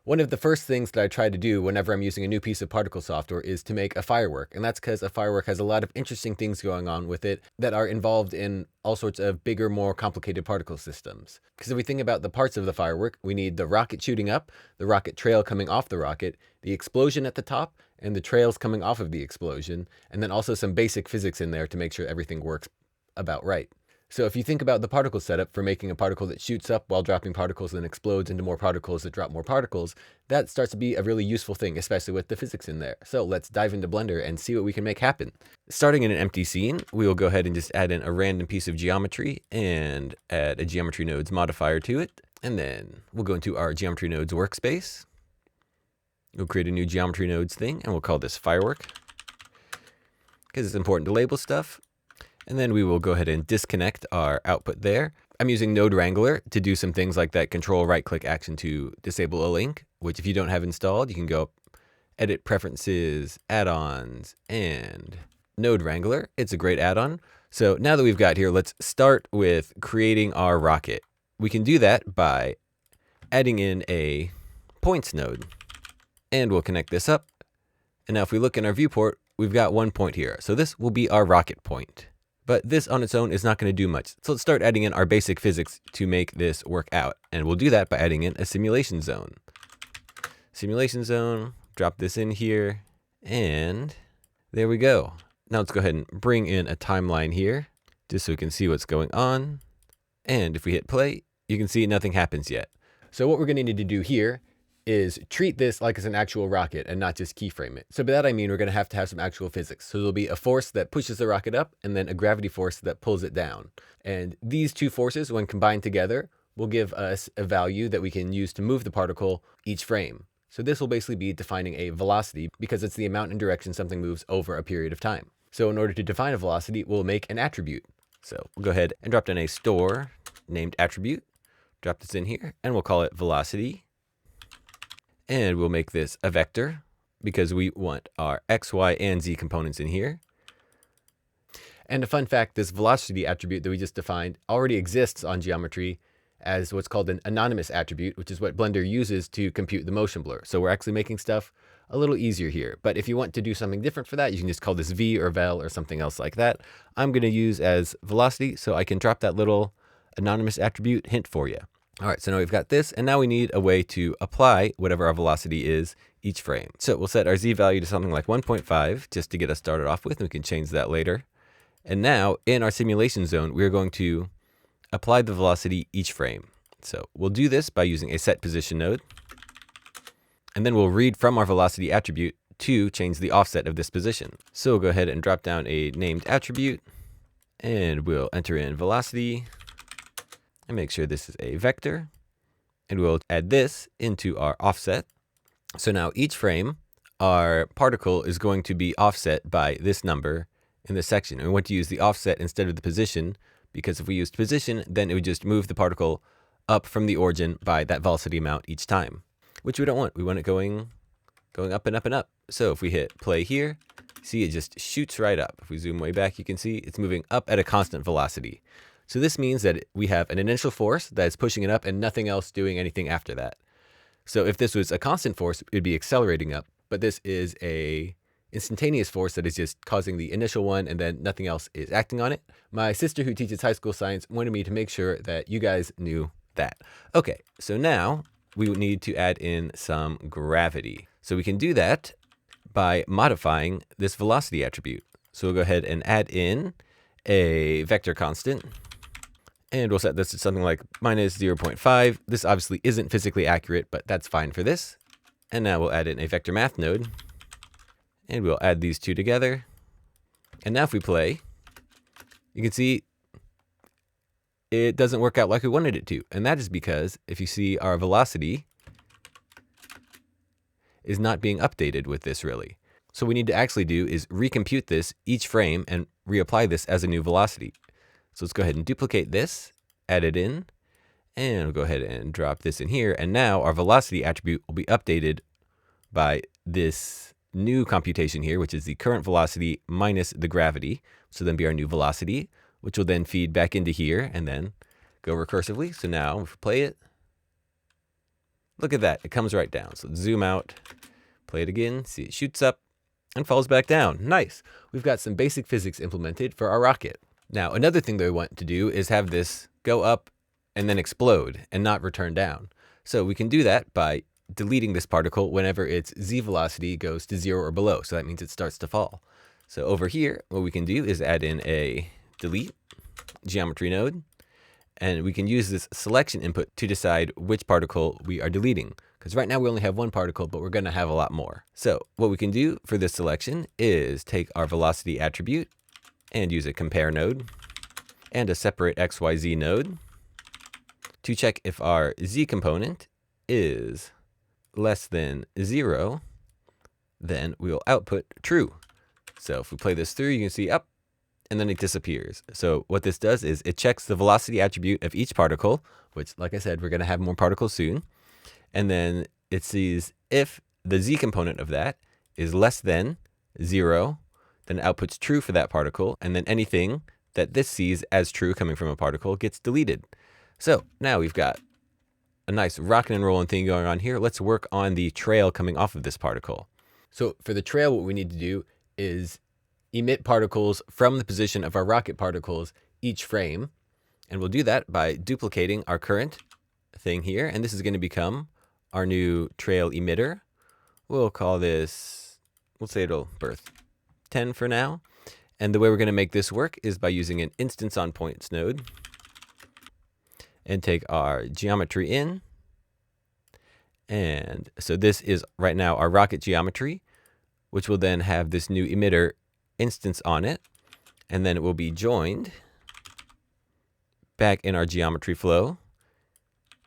One of the first things that I try to do whenever I'm using a new piece of particle software is to make a firework. And that's because a firework has a lot of interesting things going on with it that are involved in all sorts of bigger, more complicated particle systems. Because if we think about the parts of the firework, we need the rocket shooting up, the rocket trail coming off the rocket, the explosion at the top, and the trails coming off of the explosion, and then also some basic physics in there to make sure everything works about right. So if you think about the particle setup for making a particle that shoots up while dropping particles and then explodes into more particles that drop more particles, that starts to be a really useful thing, especially with the physics in there. So let's dive into Blender and see what we can make happen. Starting in an empty scene, we will go ahead and just add in a random piece of geometry and add a geometry nodes modifier to it. And then we'll go into our geometry nodes workspace. We'll create a new geometry nodes thing and we'll call this firework because it's important to label stuff. And then we will go ahead and disconnect our output there. I'm using Node Wrangler to do some things like that control right click action to disable a link, which if you don't have installed, you can go edit preferences, add-ons, and Node Wrangler. It's a great add-on. So now that we've got here, let's start with creating our rocket. We can do that by adding in a points node. And we'll connect this up. And now if we look in our viewport, we've got one point here. So this will be our rocket point. But this on its own is not going to do much. So let's start adding in our basic physics to make this work out. And we'll do that by adding in a simulation zone. Simulation zone, drop this in here, and there we go. Now let's go ahead and bring in a timeline here, just so we can see what's going on. And if we hit play, you can see nothing happens yet. So what we're going to need to do here is treat this like it's an actual rocket and not just keyframe it. So by that I mean we're going to have some actual physics. So there'll be a force that pushes the rocket up and then a gravity force that pulls it down. And these two forces, when combined together, will give us a value that we can use to move the particle each frame. So this will basically be defining a velocity because it's the amount and direction something moves over a period of time. So in order to define a velocity, we'll make an attribute. So we'll go ahead and drop in a store named attribute, drop this in here, and we'll call it velocity. And we'll make this a vector because we want our X, Y, and Z components in here. And a fun fact, this velocity attribute that we just defined already exists on geometry as what's called an anonymous attribute, which is what Blender uses to compute the motion blur. So we're actually making stuff a little easier here. But if you want to do something different for that, you can just call this V or vel or something else like that. I'm going to use as velocity so I can drop that little anonymous attribute hint for you. All right, so now we've got this, and now we need a way to apply whatever our velocity is each frame. So we'll set our Z value to something like 1.5 just to get us started off with, and we can change that later. And now in our simulation zone, we're going to apply the velocity each frame. So we'll do this by using a set position node, and then we'll read from our velocity attribute to change the offset of this position. So we'll go ahead and drop down a named attribute, and we'll enter in velocity, and make sure this is a vector, and we'll add this into our offset. So now each frame, our particle is going to be offset by this number in this section. And we want to use the offset instead of the position, because if we used position, then it would just move the particle up from the origin by that velocity amount each time, which we don't want. We want it going up and up and up. So if we hit play here, see it just shoots right up. If we zoom way back, you can see it's moving up at a constant velocity. So this means that we have an initial force that is pushing it up and nothing else doing anything after that. So if this was a constant force, it would be accelerating up, but this is a instantaneous force that is just causing the initial one and then nothing else is acting on it. My sister, who teaches high school science, wanted me to make sure that you guys knew that. Okay, so now we would need to add in some gravity. So we can do that by modifying this velocity attribute. So we'll go ahead and add in a vector constant. And we'll set this to something like minus 0.5. This obviously isn't physically accurate, but that's fine for this. And now we'll add in a vector math node. And we'll add these two together. And now if we play, you can see it doesn't work out like we wanted it to. And that is because if you see our velocity is not being updated with this really. So what we need to actually do is recompute this each frame and reapply this as a new velocity. So let's go ahead and duplicate this, add it in, and we'll go ahead and drop this in here. And now our velocity attribute will be updated by this new computation here, which is the current velocity minus the gravity. So then be our new velocity, which will then feed back into here and then go recursively. So now if we play it, Look at that. It comes right down. So let's zoom out, play it again, see it shoots up and falls back down. Nice. We've got some basic physics implemented for our rocket. Now, another thing that we want to do is have this go up and then explode and not return down. So we can do that by deleting this particle whenever its z velocity goes to 0 or below. So that means it starts to fall. So over here, what we can do is add in a delete geometry node. And we can use this selection input to decide which particle we are deleting. Because right now we only have one particle, but we're going to have a lot more. So what we can do for this selection is take our velocity attribute and use a compare node and a separate XYZ node to check if our Z component is less than 0, then we will output true. So if we play this through, you can see up, and then it disappears. So what this does is it checks the velocity attribute of each particle, which, like I said, we're going to have more particles soon. And then it sees if the Z component of that is less than 0, then it outputs true for that particle. And then anything that this sees as true coming from a particle gets deleted. So now we've got a nice rocking and rolling thing going on here. Let's work on the trail coming off of this particle. So for the trail, what we need to do is emit particles from the position of our rocket particles each frame. And we'll do that by duplicating our current thing here. And this is going to become our new trail emitter. We'll call this, we'll say it'll birth 10 for now. And the way we're going to make this work is by using an instance on points node and take our geometry in. And so this is right now our rocket geometry, which will then have this new emitter instance on it, and then it will be joined back in our geometry flow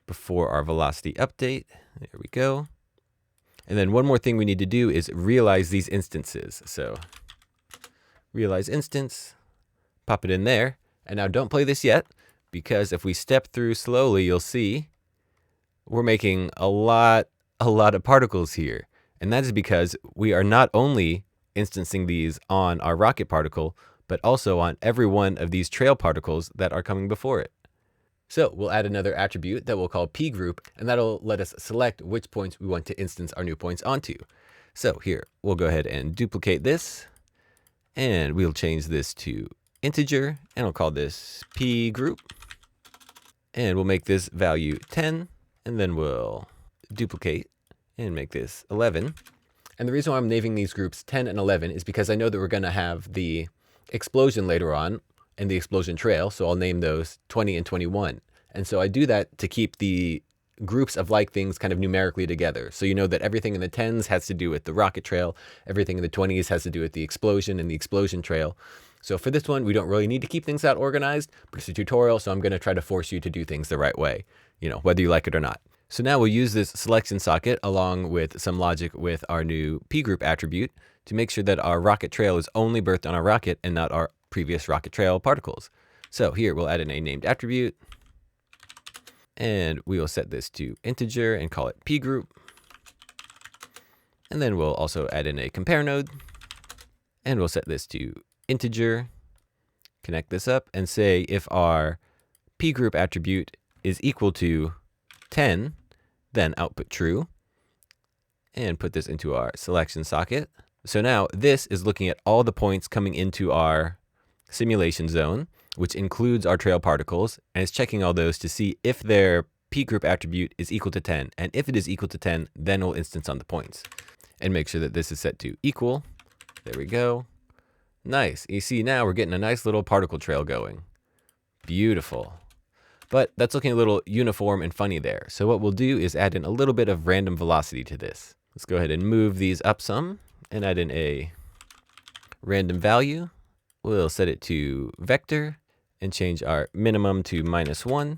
before our velocity update. There we go. And then one more thing we need to do is realize these instances. So realize instance, pop it in there. And now don't play this yet, because if we step through slowly, you'll see we're making a lot of particles here. And that is because we are not only instancing these on our rocket particle, but also on every one of these trail particles that are coming before it. So we'll add another attribute that we'll call p group, and that'll let us select which points we want to instance our new points onto. So here, we'll go ahead and duplicate this, and we'll change this to integer, and we'll call this p group. And we'll make this value 10, and then we'll duplicate and make this 11. And the reason why I'm naming these groups 10 and 11 is because I know that we're going to have the explosion later on and the explosion trail. So I'll name those 20 and 21. And so I do that to keep the groups of like things kind of numerically together. So you know that everything in the 10s has to do with the rocket trail. Everything in the 20s has to do with the explosion and the explosion trail. So for this one, we don't really need to keep things that organized, but it's a tutorial. So I'm going to try to force you to do things the right way, you know, whether you like it or not. So now we'll use this selection socket along with some logic with our new p group attribute to make sure that our rocket trail is only birthed on our rocket and not our previous rocket trail particles. So here we'll add in a named attribute, and we will set this to integer and call it p group. And then we'll also add in a compare node, and we'll set this to integer, connect this up, and say if our p group attribute is equal to 10, then output true, and put this into our selection socket. So now this is looking at all the points coming into our simulation zone, which includes our trail particles, and it's checking all those to see if their p group attribute is equal to 10. And if it is equal to 10, then we'll instance on the points. And make sure that this is set to equal. There we go. Nice. You see now we're getting a nice little particle trail going. Beautiful. But that's looking a little uniform and funny there. So what we'll do is add in a little bit of random velocity to this. Let's go ahead and move these up some and add in a random value. We'll set it to vector and change our minimum to -1.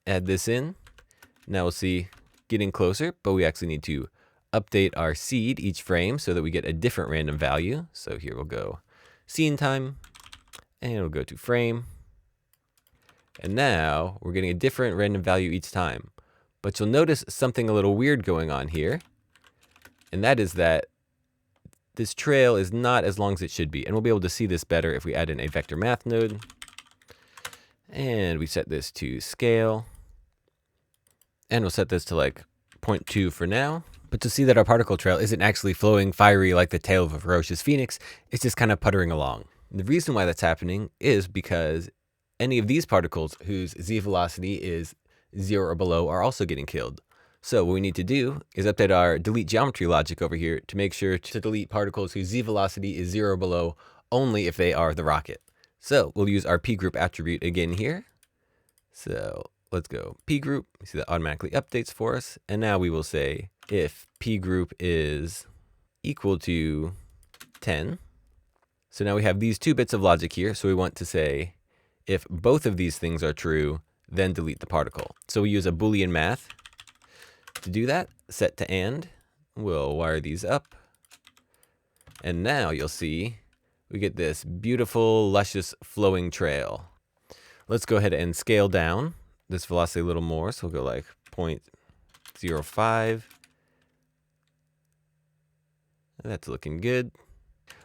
Add this in. Now we'll see getting closer, but we actually need to update our seed each frame so that we get a different random value. So here we'll go scene time, and we'll go to frame. And now we're getting a different random value each time. But you'll notice something a little weird going on here. And that is that this trail is not as long as it should be. And we'll be able to see this better if we add in a vector math node. And we set this to scale. And we'll set this to like 0.2 for now. But to see that our particle trail isn't actually flowing fiery like the tail of a ferocious phoenix, it's just kind of puttering along. And the reason why that's happening is because any of these particles whose z velocity is 0 or below are also getting killed. So what we need to do is update our delete geometry logic over here to make sure to delete particles whose z velocity is 0 or below only if they are the rocket. So we'll use our p group attribute again here. So let's go p group. You see that automatically updates for us. And now we will say if p group is equal to 10. So now we have these two bits of logic here. So we want to say if both of these things are true, then delete the particle. So we use a Boolean math to do that. Set to and. We'll wire these up. And now you'll see we get this beautiful, luscious, flowing trail. Let's go ahead and scale down this velocity a little more. So we'll go like 0.05. That's looking good.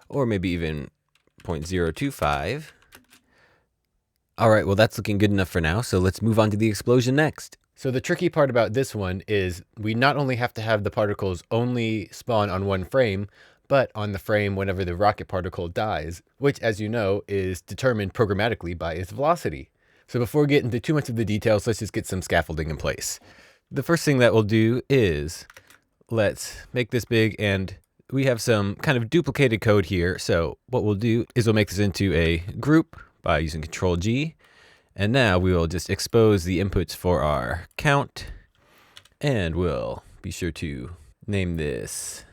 Or maybe even 0.025. All right, well, that's looking good enough for now. So let's move on to the explosion next. So the tricky part about this one is we not only have to have the particles only spawn on one frame, but on the frame whenever the rocket particle dies, which, as you know, is determined programmatically by its velocity. So before we get into too much of the details, let's just get some scaffolding in place. The first thing that we'll do is let's make this big, and we have some kind of duplicated code here. So what we'll do is we'll make this into a group by using Control G. And now we will just expose the inputs for our count. And we'll be sure to name this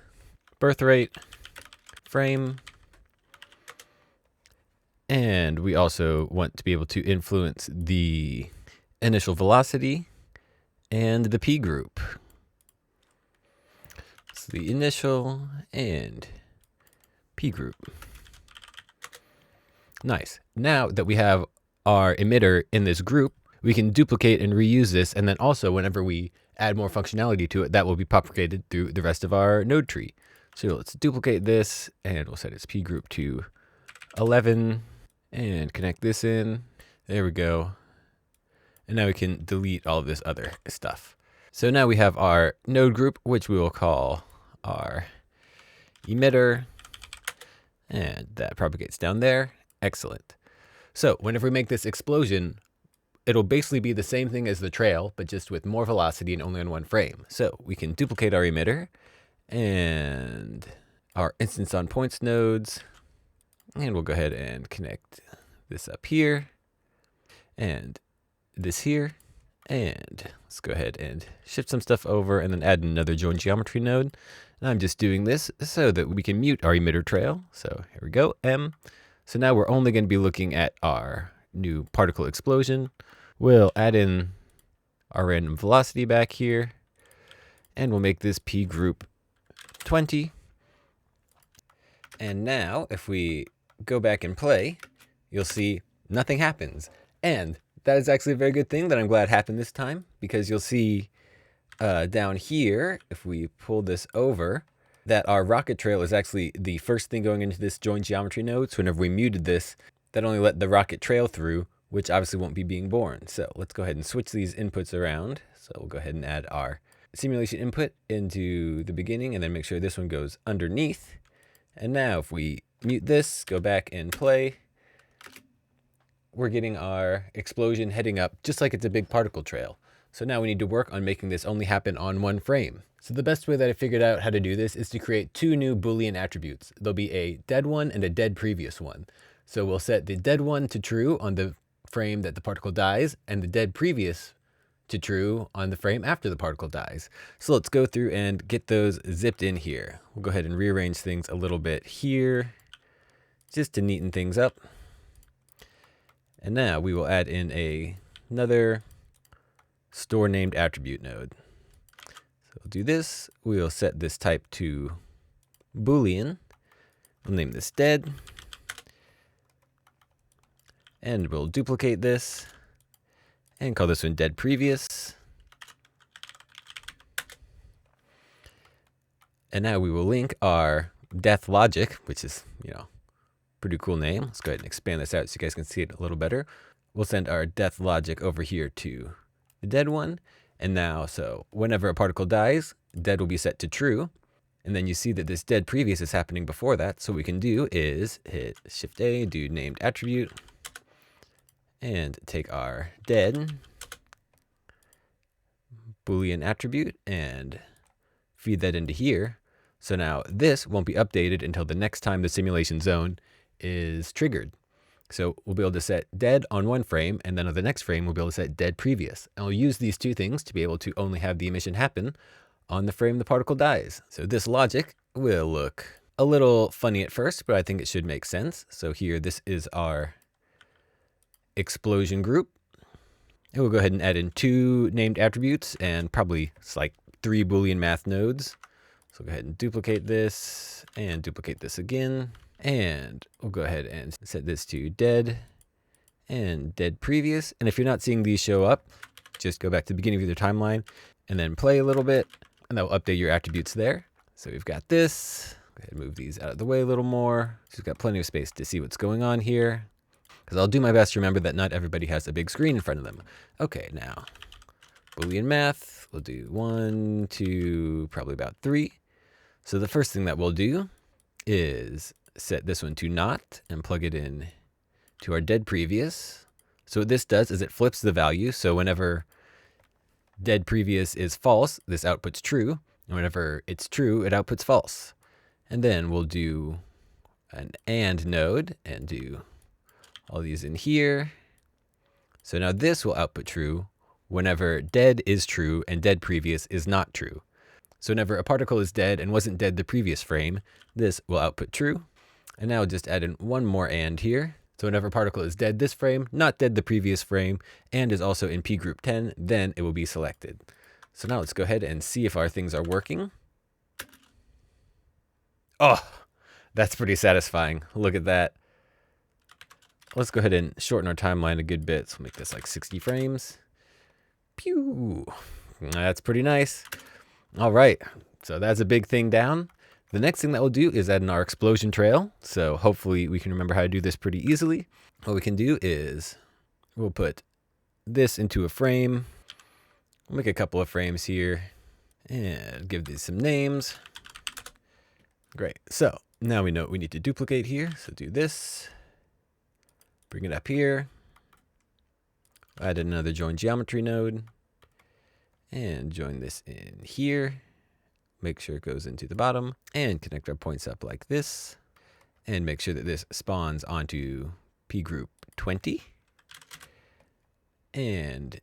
birth rate, frame. And we also want to be able to influence the initial velocity and the P group. So the initial and P group. Nice. Now that we have our emitter in this group, we can duplicate and reuse this. And then also whenever we add more functionality to it, that will be propagated through the rest of our node tree. So let's duplicate this and we'll set its P group to 11 and connect this in. There we go. And now we can delete all of this other stuff. So now we have our node group, which we will call our emitter. And that propagates down there. Excellent. So whenever we make this explosion, it'll basically be the same thing as the trail, but just with more velocity and only on one frame. So we can duplicate our emitter and our instance on points nodes. And we'll go ahead and connect this up here and this here. And let's go ahead and shift some stuff over and then add another join geometry node. And I'm just doing this so that we can mute our emitter trail. So here we go, M. So now we're only going to be looking at our new particle explosion. We'll add in our random velocity back here. And we'll make this P group 20. And now if we go back and play, you'll see nothing happens. And that is actually a very good thing that I'm glad happened this time, because you'll see down here, if we pull this over, that our rocket trail is actually the first thing going into this join geometry node. So whenever we muted this, that only let the rocket trail through, which obviously won't be being born. So let's go ahead and switch these inputs around. So we'll go ahead and add our simulation input into the beginning and then make sure this one goes underneath. And now if we mute this, go back and play, we're getting our explosion heading up just like it's a big particle trail. So now we need to work on making this only happen on one frame. So the best way that I figured out how to do this is to create two new Boolean attributes. There'll be a dead one and a dead previous one. So we'll set the dead one to true on the frame that the particle dies and the dead previous to true on the frame after the particle dies. So let's go through and get those zipped in here. We'll go ahead and rearrange things a little bit here just to neaten things up. And now we will add in another store named attribute node. So we'll do this. We'll set this type to Boolean. We'll name this dead. And we'll duplicate this and call this one dead previous. And now we will link our death logic, which is, pretty cool name. Let's go ahead and expand this out so you guys can see it a little better. We'll send our death logic over here to the dead one. And now, so whenever a particle dies, dead will be set to true. And then you see that this dead previous is happening before that. So what we can do is hit Shift A, do named attribute, and take our dead Boolean attribute and feed that into here. So now this won't be updated until the next time the simulation zone is triggered. So we'll be able to set dead on one frame, and then on the next frame, we'll be able to set dead previous. And we'll use these two things to be able to only have the emission happen on the frame the particle dies. So this logic will look a little funny at first, but I think it should make sense. So here, this is our explosion group. And we'll go ahead and add in 2 named attributes and probably like 3 Boolean math nodes. So go ahead and duplicate this and duplicate this again. And we'll go ahead and set this to dead and dead previous. And if you're not seeing these show up, just go back to the beginning of your timeline and then play a little bit, and that will update your attributes there. So we've got this. Go ahead and move these out of the way a little more. So we've got plenty of space to see what's going on here, because I'll do my best to remember that not everybody has a big screen in front of them. Okay, now Boolean math. We'll do 1, 2, probably about 3. So the first thing that we'll do is set this one to not and plug it in to our dead previous. So what this does is it flips the value. So whenever dead previous is false, this outputs true. And whenever it's true, it outputs false. And then we'll do an AND node and do all these in here. So now this will output true whenever dead is true and dead previous is not true. So whenever a particle is dead and wasn't dead the previous frame, this will output true. And now I'll just add in one more AND here. So whenever a particle is dead this frame, not dead the previous frame, and is also in P group 10, then it will be selected. So now let's go ahead and see if our things are working. Oh, that's pretty satisfying. Look at that. Let's go ahead and shorten our timeline a good bit. So we'll make this like 60 frames. Pew. That's pretty nice. All right, so that's a big thing down. The next thing that we'll do is add in our explosion trail. So hopefully we can remember how to do this pretty easily. What we can do is we'll put this into a frame. We'll make a couple of frames here and give these some names. Great. So now we know what we need to duplicate here. So do this, bring it up here, add another join geometry node, and join this in here. Make sure it goes into the bottom and connect our points up like this, and make sure that this spawns onto P group 20. And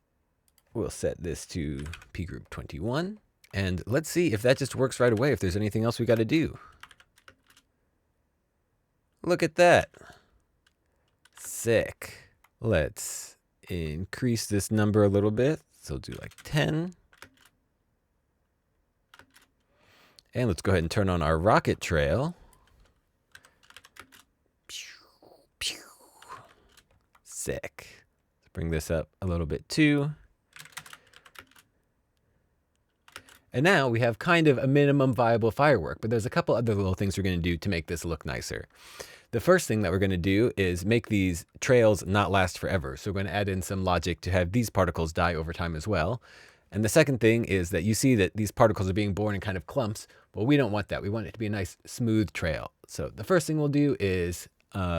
we'll set this to P group 21. And let's see if that just works right away, if there's anything else we got to do. Look at that. Sick. Let's increase this number a little bit. So do like 10. And let's go ahead and turn on our rocket trail. Sick. Let's bring this up a little bit too. And now we have kind of a minimum viable firework, but there's a couple other little things we're going to do to make this look nicer. The first thing that we're going to do is make these trails not last forever. So we're going to add in some logic to have these particles die over time as well. And the second thing is that you see that these particles are being born in kind of clumps. Well, we don't want that. We want it to be a nice smooth trail. So the first thing we'll do is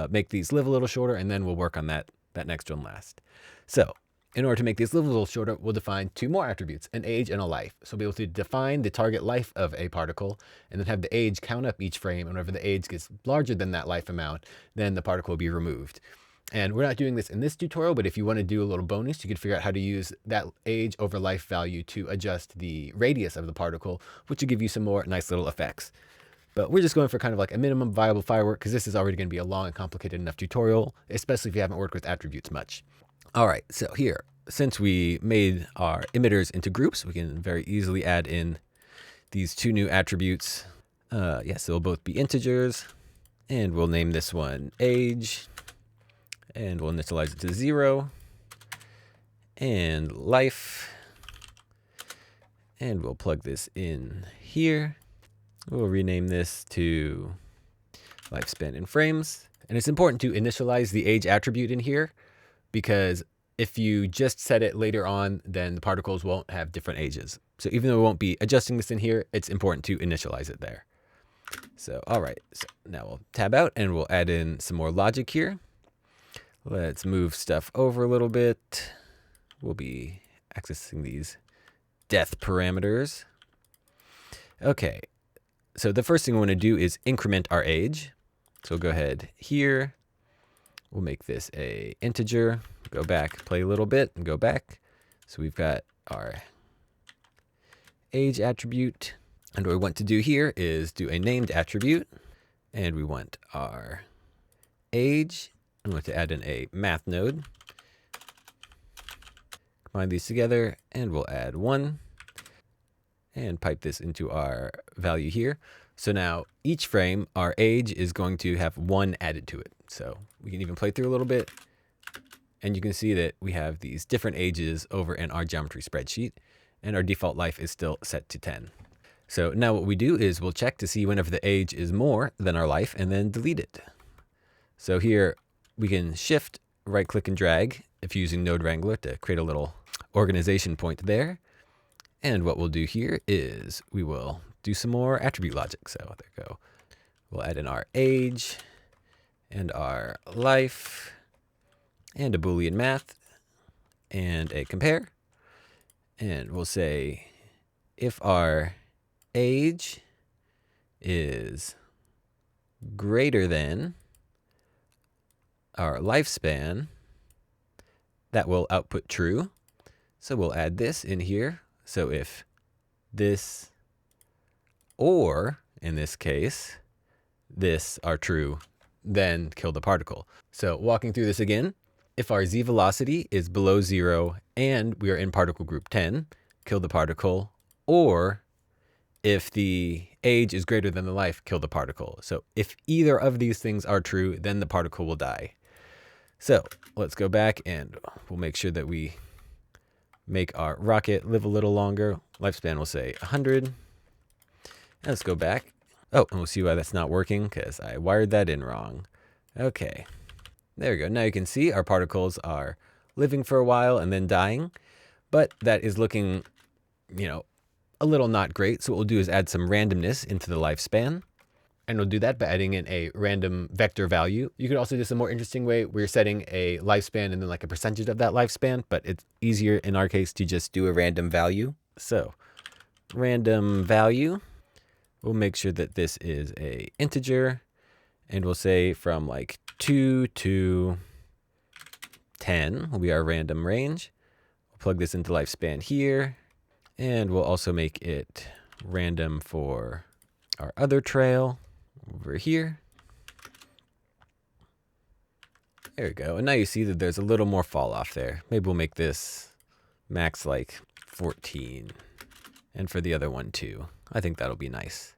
make these live a little shorter, and then we'll work on that next one last. So in order to make these live a little shorter, we'll define 2 more attributes, an age and a life. So we'll be able to define the target life of a particle and then have the age count up each frame. And whenever the age gets larger than that life amount, then the particle will be removed. And we're not doing this in this tutorial, but if you want to do a little bonus, you could figure out how to use that age over life value to adjust the radius of the particle, which will give you some more nice little effects. But we're just going for kind of like a minimum viable firework, because this is already going to be a long and complicated enough tutorial, especially if you haven't worked with attributes much. All right, so here, since we made our emitters into groups, we can very easily add in these 2 new attributes. Yes, they'll both be integers, and we'll name this one age, and we'll initialize it to 0, and life, and we'll plug this in here. We'll rename this to lifespan in frames. And it's important to initialize the age attribute in here, because if you just set it later on, then the particles won't have different ages. So even though we won't be adjusting this in here, it's important to initialize it there. So, all right, so now we'll tab out and we'll add in some more logic here. Let's move stuff over a little bit. We'll be accessing these death parameters. Okay, so the first thing we want to do is increment our age. So we'll go ahead here. We'll make this a integer. Go back, play a little bit, and go back. So we've got our age attribute. And what we want to do here is do a named attribute. And we want our age. And we want to add in a math node. Combine these together, and we'll add 1. And pipe this into our value here. So now each frame, our age is going to have 1 added to it. So we can even play through a little bit. And you can see that we have these different ages over in our geometry spreadsheet. And our default life is still set to 10. So now what we do is we'll check to see whenever the age is more than our life and then delete it. So here we can shift, right click and drag if you're using Node Wrangler to create a little organization point there. And what we'll do here is we will do some more attribute logic. So there we go. We'll add in our age and our life and a Boolean math and a compare. And we'll say if our age is greater than our lifespan, that will output true. So we'll add this in here. So if this, or in this case, this are true, then kill the particle. So walking through this again, if our z velocity is below 0 and we are in particle group 10, kill the particle, or if the age is greater than the life, kill the particle. So if either of these things are true, then the particle will die. So let's go back and we'll make sure that we make our rocket live a little longer. Lifespan will say 100. And let's go back. Oh, and we'll see why that's not working because I wired that in wrong. Okay, there we go. Now you can see our particles are living for a while and then dying, but that is looking, a little not great. So what we'll do is add some randomness into the lifespan. And we'll do that by adding in a random vector value. You could also do some more interesting way where you're setting a lifespan and then like a percentage of that lifespan, but it's easier in our case to just do a random value. So random value, we'll make sure that this is a integer, and we'll say from like 2 to 10 will be our random range. We'll plug this into lifespan here, and we'll also make it random for our other trail over here. There we go. And now you see that there's a little more fall off there. Maybe we'll make this max like 14. And for the other one too. I think that'll be nice.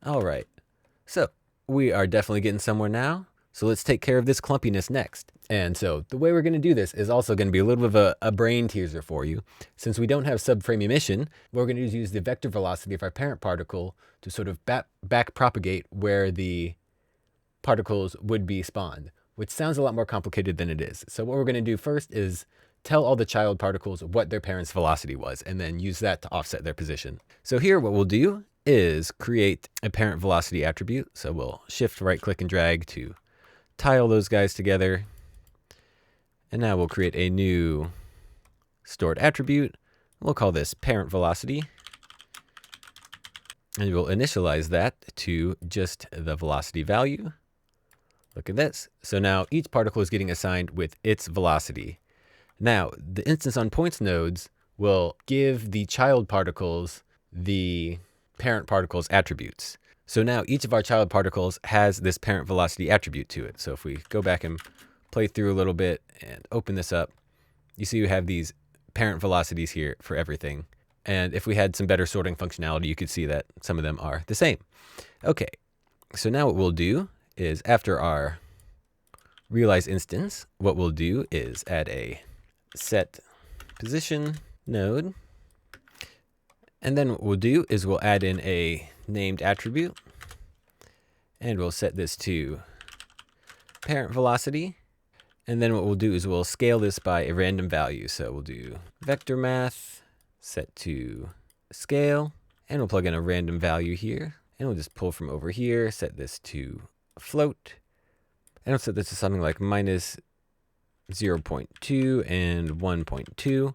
All right. So we are definitely getting somewhere now. So let's take care of this clumpiness next. And so the way we're going to do this is also going to be a little bit of a brain teaser for you. Since we don't have subframe emission, what we're going to do is use the vector velocity of our parent particle to sort of back propagate where the particles would be spawned, which sounds a lot more complicated than it is. So what we're going to do first is tell all the child particles what their parent's velocity was, and then use that to offset their position. So here what we'll do is create a parent velocity attribute. So we'll shift, right click and drag to tile those guys together. And now we'll create a new stored attribute. We'll call this parent velocity. And we'll initialize that to just the velocity value. Look at this. So now each particle is getting assigned with its velocity. Now, the instance on points nodes will give the child particles the parent particles attributes. So now each of our child particles has this parent velocity attribute to it. So if we go back and play through a little bit and open this up, you see we have these parent velocities here for everything. And if we had some better sorting functionality, you could see that some of them are the same. Okay, so now what we'll do is after our realize instance, what we'll do is add a set position node. And then what we'll do is we'll add in a named attribute, and we'll set this to parent velocity. And then what we'll do is we'll scale this by a random value. So we'll do vector math, set to scale, and we'll plug in a random value here. And we'll just pull from over here, set this to float. And we'll set this to something like minus 0.2 and 1.2,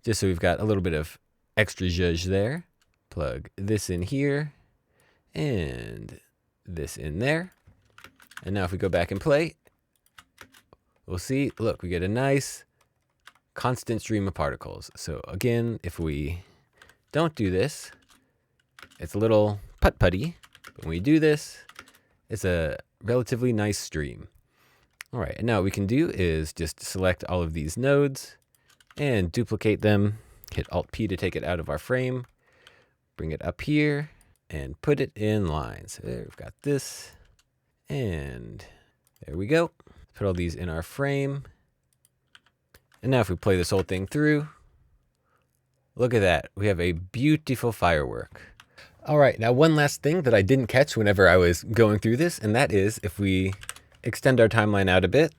just so we've got a little bit of extra zhuzh there. Plug this in here and this in there. And now if we go back and play, we'll see, look, we get a nice constant stream of particles. So again, if we don't do this, it's a little putt-putty. But when we do this, it's a relatively nice stream. All right, and now what we can do is just select all of these nodes and duplicate them. Hit Alt-P to take it out of our frame. Bring it up here and put it in lines. So there, we've got this. And there we go. Put all these in our frame. And now if we play this whole thing through, look at that. We have a beautiful firework. All right, now one last thing that I didn't catch whenever I was going through this, and that is if we extend our timeline out a bit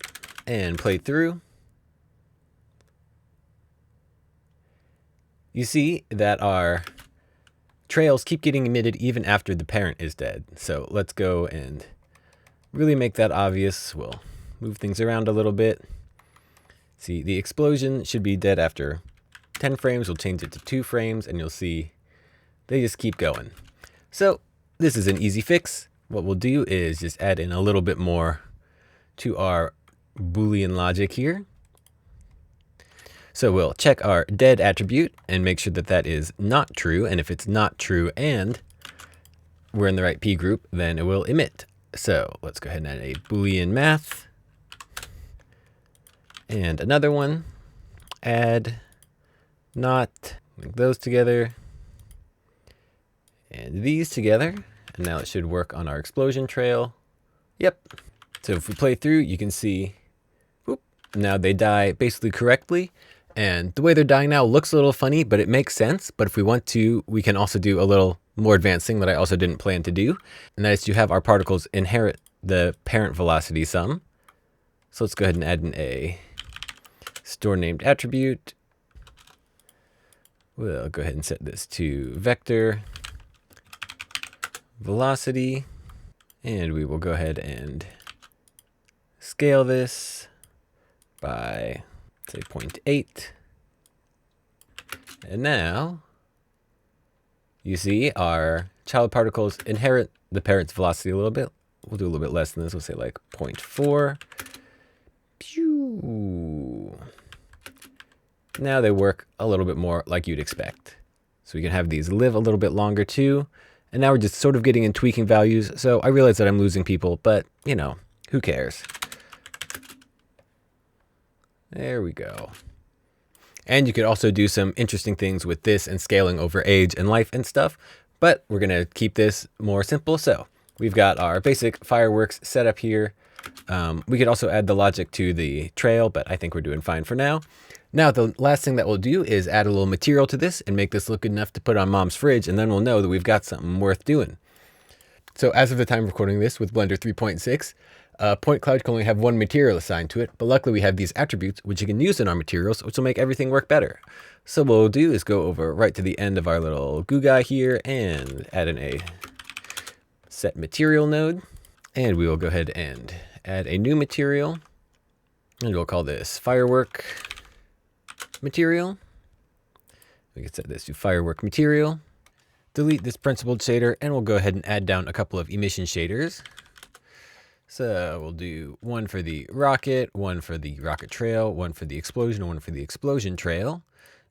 and play through, you see that our trails keep getting emitted even after the parent is dead. So let's go and really make that obvious. We'll move things around a little bit. See, the explosion should be dead after 10 frames. We'll change it to 2 frames, and you'll see they just keep going. So this is an easy fix. What we'll do is just add in a little bit more to our Boolean logic here. So we'll check our dead attribute and make sure that that is not true. And if it's not true and we're in the right P group, then it will emit. So let's go ahead and add a Boolean math. And another one, add not, link those together, and these together. And now it should work on our explosion trail. Yep. So if we play through, you can see, whoop, now they die basically correctly. And the way they're dying now looks a little funny, but it makes sense. But if we want to, we can also do a little more advanced thing that I also didn't plan to do. And that is to have our particles inherit the parent velocity sum. So let's go ahead and add in a store named attribute. We'll go ahead and set this to vector velocity. And we will go ahead and scale this by, say, 0.8. And now you see our child particles inherit the parent's velocity a little bit. We'll do a little bit less than this. We'll say like 0.4. Pew. Now they work a little bit more like you'd expect. So we can have these live a little bit longer too. And now we're just sort of getting in tweaking values. So I realize that I'm losing people, but you know, who cares? There we go. And you could also do some interesting things with this and scaling over age and life and stuff, but we're gonna keep this more simple. So we've got our basic fireworks set up here. We could also add the logic to the trail, but I think we're doing fine for now. Now, the last thing that we'll do is add a little material to this and make this look good enough to put on mom's fridge, and then we'll know that we've got something worth doing. So as of the time of recording this with Blender 3.6, point cloud can only have one material assigned to it, but luckily we have these attributes which you can use in our materials, which will make everything work better. So what we'll do is go over right to the end of our little goo guy here and add in a set material node. And we will go ahead and add a new material, and we'll call this firework material. We can set this to firework material. Delete this principled shader, and we'll go ahead and add down a couple of emission shaders. So we'll do one for the rocket, one for the rocket trail, one for the explosion, one for the explosion trail.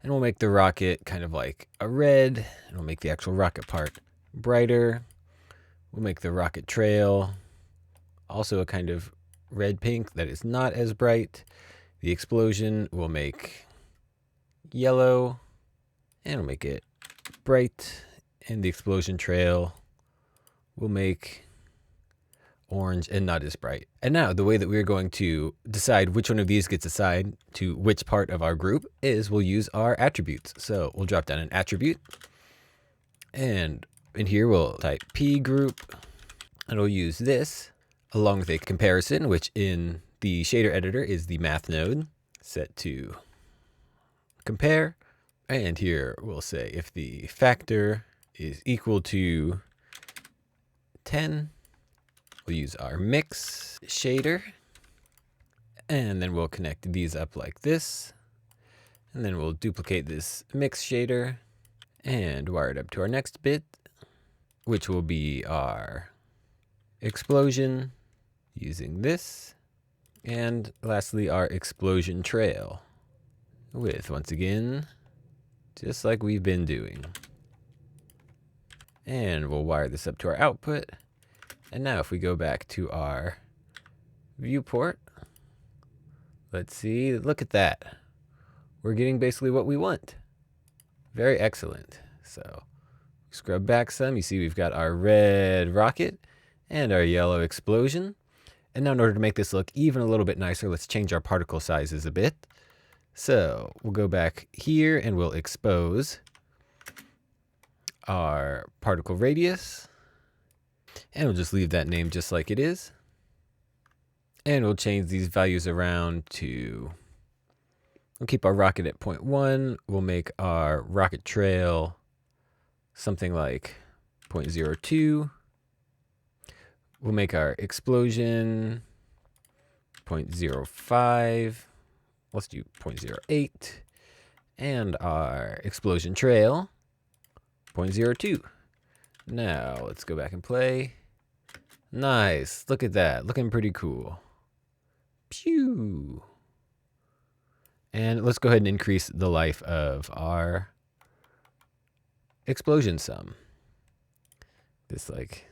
And we'll make the rocket kind of like a red, and we'll make the actual rocket part brighter. We'll make the rocket trail also a kind of red-pink that is not as bright. The explosion we'll make yellow, and we'll make it bright. And the explosion trail we'll make orange and not as bright. And now the way that we're going to decide which one of these gets assigned to which part of our group is we'll use our attributes. So we'll drop down an attribute, and in here we'll type P group, and we'll use this along with a comparison, which in The shader editor is the math node, set to compare. And here we'll say if the factor is equal to 10, we'll use our mix shader. And then we'll connect these up like this. And then we'll duplicate this mix shader and wire it up to our next bit, which will be our explosion using this. And lastly, our explosion trail with, once again, just like we've been doing. And we'll wire this up to our output. And now if we go back to our viewport, let's see, look at that. We're getting basically what we want. Very excellent. So scrub back some. You see we've got our red rocket and our yellow explosion. And now in order to make this look even a little bit nicer, let's change our particle sizes a bit. So we'll go back here and we'll expose our particle radius. And we'll just leave that name just like it is. And we'll change these values around to, we'll keep our rocket at 0.1. We'll make our rocket trail something like 0.02. We'll make our explosion 0.05. Let's do 0.08. And our explosion trail 0.02. Now let's go back and play. Nice. Look at that. Looking pretty cool. Pew. And let's go ahead and increase the life of our explosion sum. This like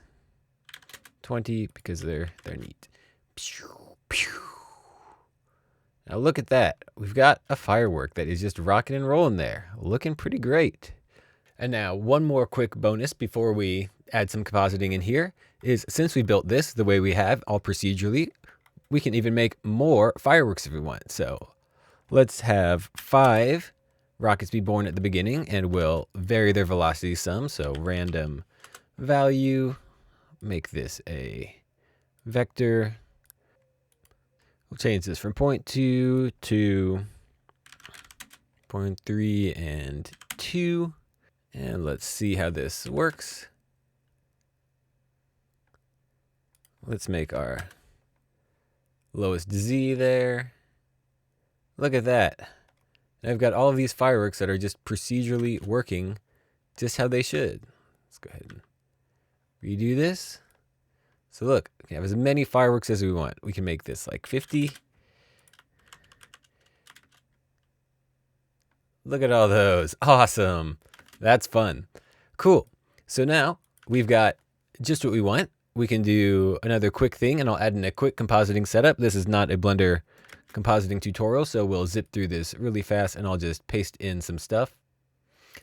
20 because they're neat. Pew, pew. Now look at that. We've got a firework that is just rocking and rolling there. Looking pretty great. And now one more quick bonus before we add some compositing in here is, since we built this the way we have, all procedurally, we can even make more fireworks if we want. So let's have 5 rockets be born at the beginning, and we'll vary their velocity some. So random value, make this a vector. We'll change this from 0.2 to 0.3 and 2. And let's see how this works. Let's make our lowest Z there. Look at that. And I've got all of these fireworks that are just procedurally working just how they should. Let's go ahead and redo this. So look, we can have as many fireworks as we want. We can make this like 50. Look at all those. Awesome. That's fun. Cool. So now we've got just what we want. We can do another quick thing, and I'll add in a quick compositing setup. This is not a Blender compositing tutorial, so we'll zip through this really fast, and I'll just paste in some stuff.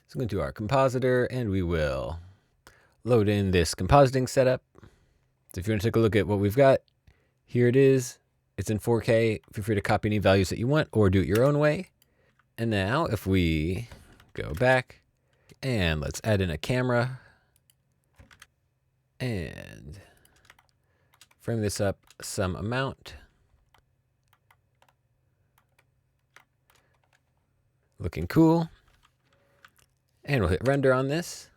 So I'm going to do our compositor, and we will load in this compositing setup. So if you want to take a look at what we've got, here it is. It's in 4K. Feel free to copy any values that you want or do it your own way. And now if we go back and let's add in a camera and frame this up some amount. Looking cool. And we'll hit render on this.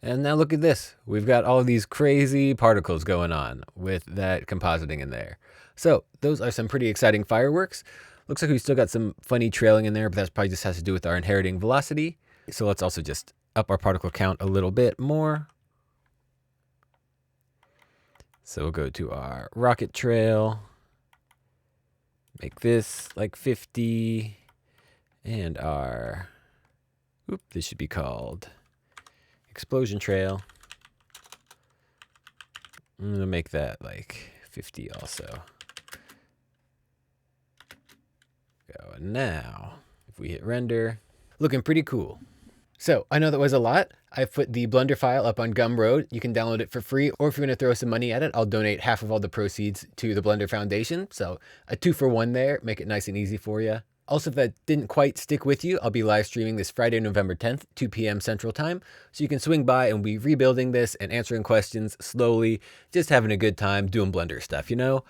And now look at this. We've got all of these crazy particles going on with that compositing in there. So those are some pretty exciting fireworks. Looks like we've still got some funny trailing in there, but that probably just has to do with our inheriting velocity. So let's also just up our particle count a little bit more. So we'll go to our rocket trail, make this like 50, and our, this should be called explosion trail. I'm gonna make that like 50 also. Go, and now if we hit render, looking pretty cool. So I know that was a lot. I've put the Blender file up on Gumroad. You can download it for free, or if you're gonna throw some money at it, I'll donate half of all the proceeds to the Blender Foundation. So a 2-for-1 there, make it nice and easy for you. Also, if that didn't quite stick with you, I'll be live streaming this Friday, November 10th, 2 p.m. Central Time. So you can swing by and we'll be rebuilding this and answering questions slowly, just having a good time doing Blender stuff, you know?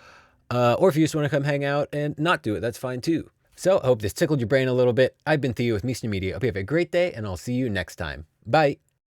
Or if you just want to come hang out and not do it, that's fine too. So I hope this tickled your brain a little bit. I've been Theo with Miesner Media. Hope you have a great day, and I'll see you next time. Bye.